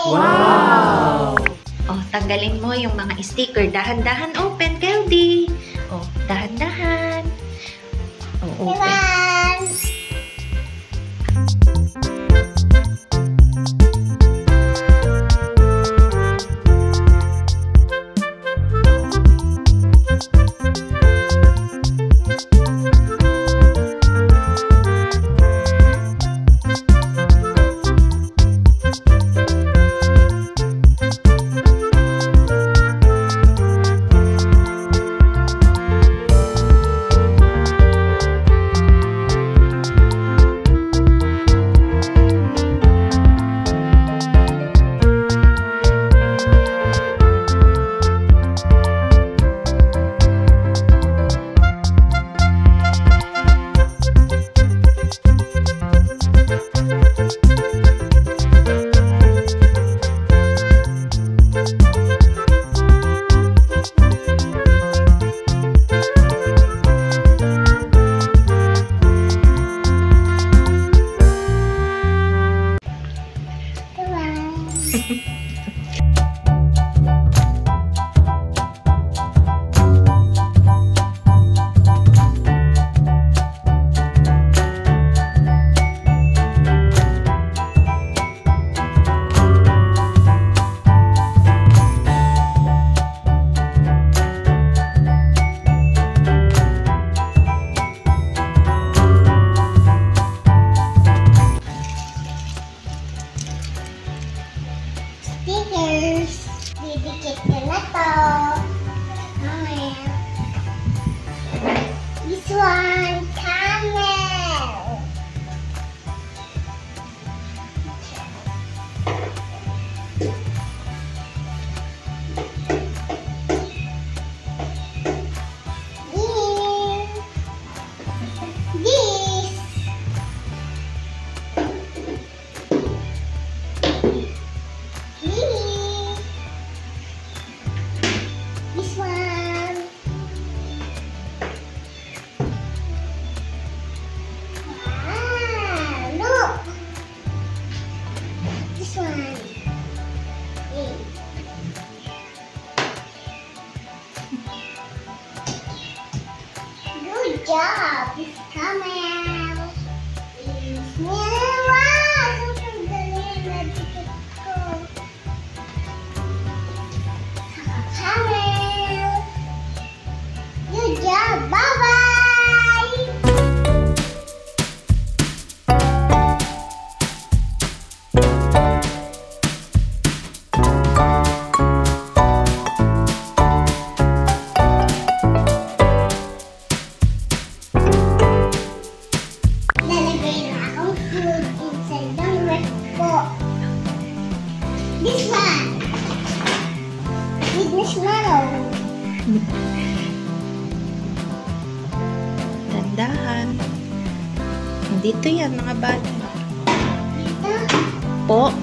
Wow! Oh, tanggalin mo yung mga sticker. Dahan-dahan open, Keldy. Oh, dahan-dahan. Oh, open. Stickers. Didikit ko na to. Mamaya. This one, camel. This. This one. Wow, look. This one. Good job. It's coming. Wow, super galing na dikit ko. Good job. Bye-bye. Lalagay na akong food inside ng ref ko. This one. With marshmallow. Dahan-dahan. Dito yan, mga bata. Dito. Po.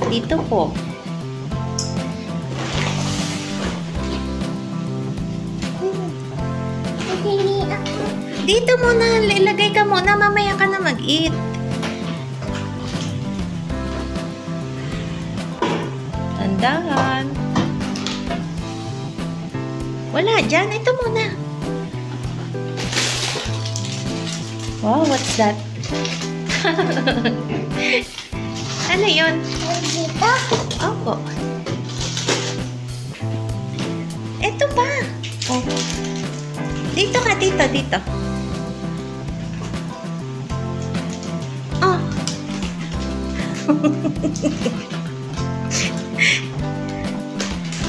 Dito po. Hindi ako. Dito muna. Ilagay ka muna. Mamaya ka na mag-eat. Dahan-dahan. Wala dyan. Ito muna. Wow, what's that? Ano yun? Dito. Opo. Ito pa. Oh. Dito ka, dito. Oh.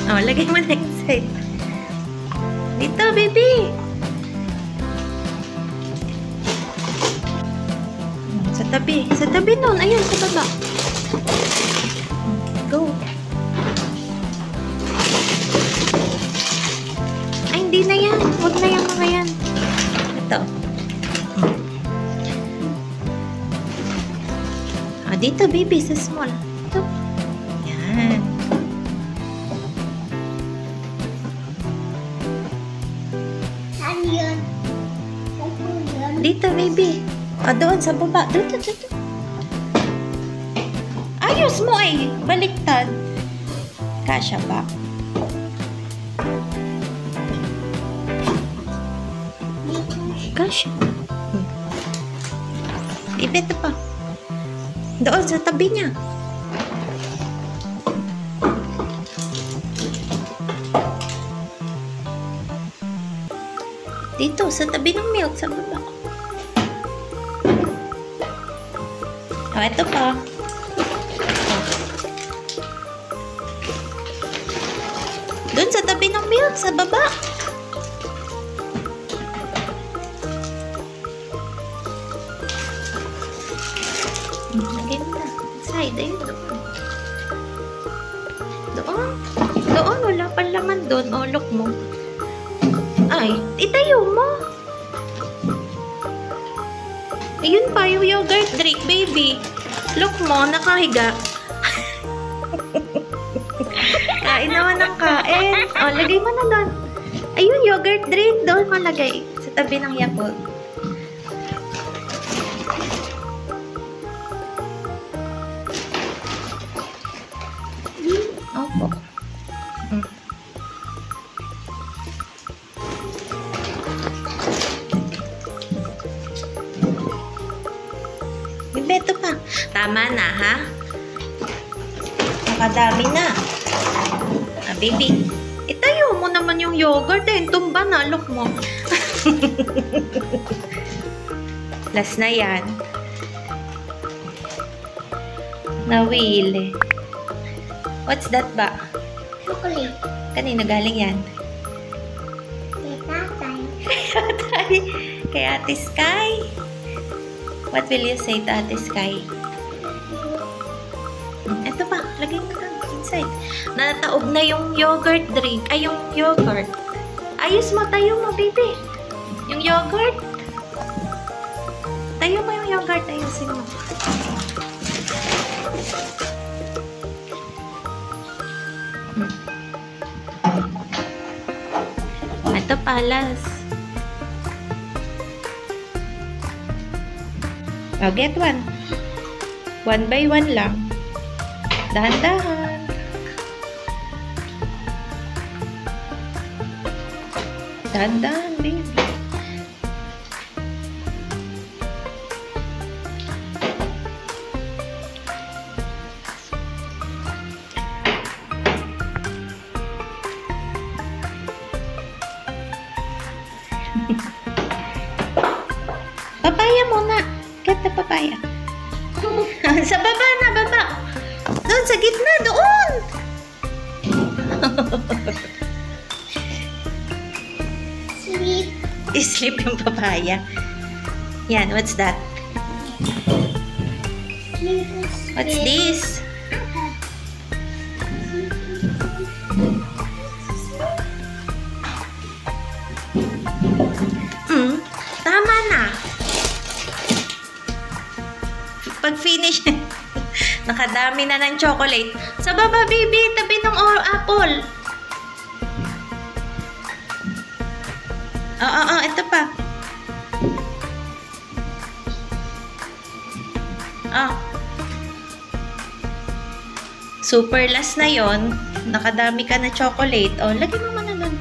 Oh, lagay mo na inside. Dito, baby. Sa tabi nun. Ayun, sa baba. Go. Ay, hindi na yan. Huwag na yung mga yan. Ito. Ah, dito, baby, sa small. Ito. Yan. Saan yun? Dito, baby. Ah, doon, sa baba. Dito. Ay! Ayos mo ay. Baliktad. Kasya ba? Kasya. Ito pa. Doon sa tabi niya. Dito, sa tabi ng milk, sa baba. Oh, ito pa. Doon sa tabi ng milk, sa baba. Lagyan mo na. Side, ayun doon. Doon. Doon, wala pang laman doon. O, look mo. Ay, itayo mo. Ayun pa, yung yogurt drink, baby. Look mo, nakahiga. Kain naman ng kain. O, lagay mo na doon. Ayun, yogurt drink. Doon mo lagay. Sa tabi ng Yakult. Opo. Beto pa. Tama na, ha? Nakadami na. Ah, baby. Itayo mo naman yung yogurt eh. Tumba na. Look mo. Last na yan. Nawili. What's that ba? Chocolate. Kanina galing yan? Kay tatay. Tatay. Kay Ate Sky. What will you say to Ate Sky? Ito pa, lagay mo lang inside. Nataob na yung yogurt drink. Ay, yung yogurt. Ayos mo, tayo mo, baby. Yung yogurt. Tayo mo yung yogurt. Ayusin mo. Ito palas. Oh, get one. One by one lang. Dahan-dahan. Dahan-dahan, baby. Papaya muna. Get the papaya. Sa baba na, baba. Doon, sa gitna, doon. Sleep. Sleep yung papaya. Yan, what's that? What's this? Tama na. Pag finish, nakadami na ng chocolate. Sa baba, baby, tabi ng apple. Oo, ito pa. Super last na yon. Nakadami ka na chocolate. Lagyan mo na nun.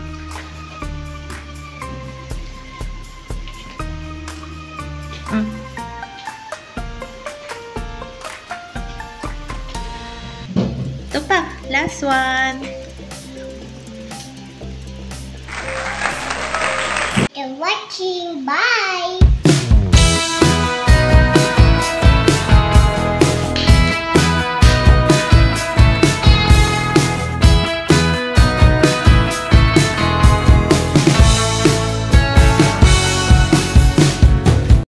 Ito pa. Last one. You're watching. Bye.